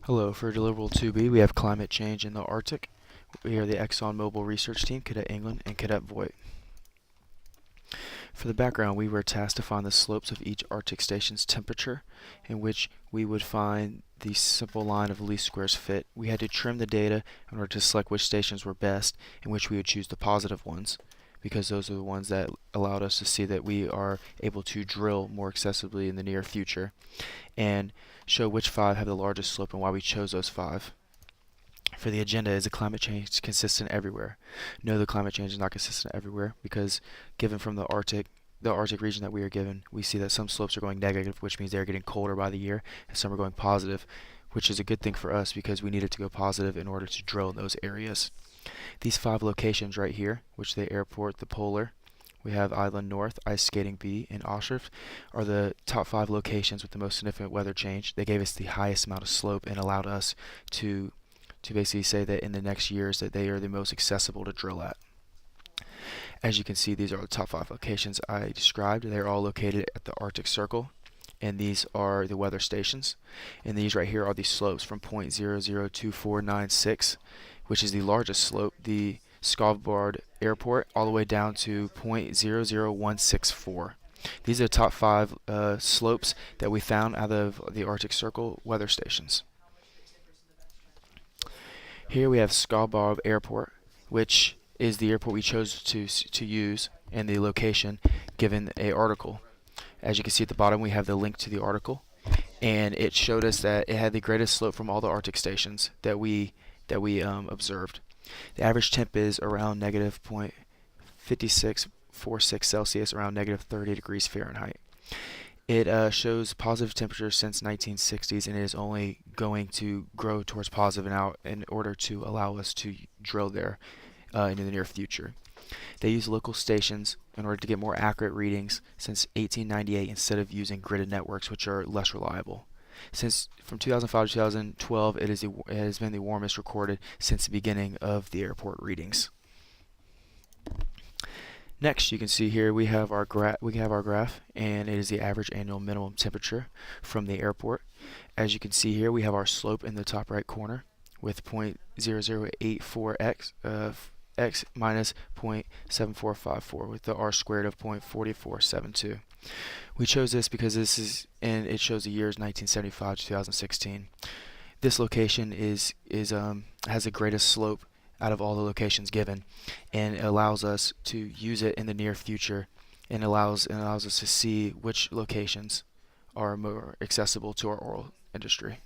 Hello, for Deliverable 2B, we have climate change in the Arctic. We are the ExxonMobil research team, Cadet England and Cadet Voigt. For the background, we were tasked to find the slopes of each Arctic station's temperature, in which we would find the simple line of least squares fit. We had to trim the data in order to select which stations were best, in which we would choose the positive ones, because those are the ones that allowed us to see that we are able to drill more accessibly in the near future, and show which 5 have the largest slope and why we chose those 5. For the agenda, is the climate change consistent everywhere? No, the climate change is not consistent everywhere, because given from the Arctic region that we are given, we see that some slopes are going negative, which means they're getting colder by the year, and some are going positive, which is a good thing for us because we need it to go positive in order to drill in those areas. These 5 locations right here, which the airport, the polar, we have Island North, Ice Skating B, and Oshrift, are the top 5 locations with the most significant weather change. They gave us the highest amount of slope and allowed us to basically say that in the next years that they are the most accessible to drill at. As you can see, these are the top 5 locations I described. They're all located at the Arctic Circle, and these are the weather stations. And these right here are the slopes from 0.002496, which is the largest slope, the Svalbard Airport, all the way down to 0.00164. These are the top 5 slopes that we found out of the Arctic Circle weather stations. Here we have Svalbard Airport, which is the airport we chose to use and the location given a article. As you can see at the bottom, we have the link to the article, and it showed us that it had the greatest slope from all the Arctic stations that we observed. The average temp is around negative 0.5646 Celsius, around negative 30 degrees Fahrenheit. It shows positive temperatures since 1960s, and it is only going to grow towards positive now in order to allow us to drill there in the near future. They use local stations in order to get more accurate readings since 1898 instead of using gridded networks, which are less reliable. Since from 2005 to 2012, it has been the warmest recorded since the beginning of the airport readings. Next, you can see here we have our graph, and it is the average annual minimum temperature from the airport. As you can see here, we have our slope in the top right corner with 0.0084x x minus 0.7454 with the r squared of 0.4472. We chose this because it shows the years 1975 to 2016. This location has the greatest slope out of all the locations given, and it allows us to use it in the near future, and allows us to see which locations are more accessible to our oil industry.